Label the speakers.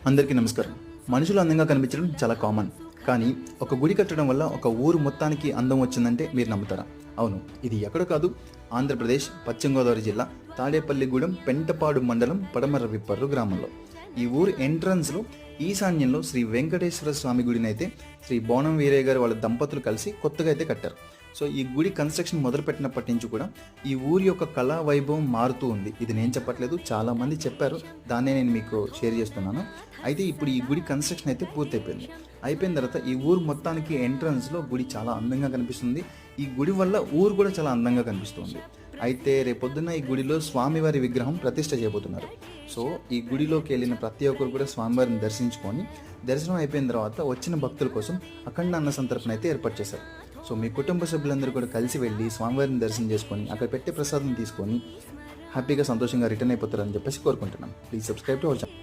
Speaker 1: అందరికీ నమస్కారం. మనుషులు అందంగా కనిపించడం చాలా కామన్. కానీ ఒక గుడి కట్టడం వల్ల ఒక ఊరు మొత్తానికి అందం వచ్చిందంటే మీరు నమ్ముతారా? అవును, ఇది ఎక్కడో కాదు, ఆంధ్రప్రదేశ్ పశ్చిమ గోదావరి జిల్లా తాడేపల్లిగూడెం పెంటపాడు మండలం పడమర విప్పర్రు గ్రామంలో. ఈ ఊరు ఎంట్రన్స్లో ఈశాన్యంలో శ్రీ వెంకటేశ్వర స్వామి గుడిని అయితే శ్రీ బోనం వీరయ్య గారు వాళ్ళ దంపతులు కలిసి కొత్తగా అయితే కట్టారు. సో ఈ గుడి కన్స్ట్రక్షన్ మొదలుపెట్టినప్పటి నుంచి కూడా ఈ ఊరి యొక్క కళా వైభవం మారుతూ ఉంది. ఇది నేను చెప్పట్లేదు, చాలామంది చెప్పారు, దాన్నే నేను మీకు షేర్ చేస్తున్నాను. అయితే ఇప్పుడు ఈ గుడి కన్స్ట్రక్షన్ అయితే పూర్తయిపోయింది. అయిపోయిన తర్వాత ఈ ఊరు మొత్తానికి ఎంట్రన్స్లో గుడి చాలా అందంగా కనిపిస్తుంది. ఈ గుడి వల్ల ఊరు కూడా చాలా అందంగా కనిపిస్తుంది. అయితే రేపొద్దున ఈ గుడిలో స్వామివారి విగ్రహం ప్రతిష్ఠ చేయబోతున్నారు. సో ఈ గుడిలోకి వెళ్ళిన ప్రతి ఒక్కరు కూడా స్వామివారిని దర్శించుకొని, దర్శనం అయిపోయిన తర్వాత వచ్చిన భక్తుల కోసం అఖండ అన్న సంతర్పణ అయితే ఏర్పాటు చేశారు. సో మీ కుటుంబ సభ్యులందరూ కూడా కలిసి వెళ్ళి స్వామివారిని దర్శనం చేసుకొని అక్కడ పెట్టే ప్రసాదం తీసుకొని హ్యాపీగా సంతోషంగా రిటర్న్ అయిపోతారని చెప్పేసి కోరుకుంటున్నాను. Please subscribe to our channel.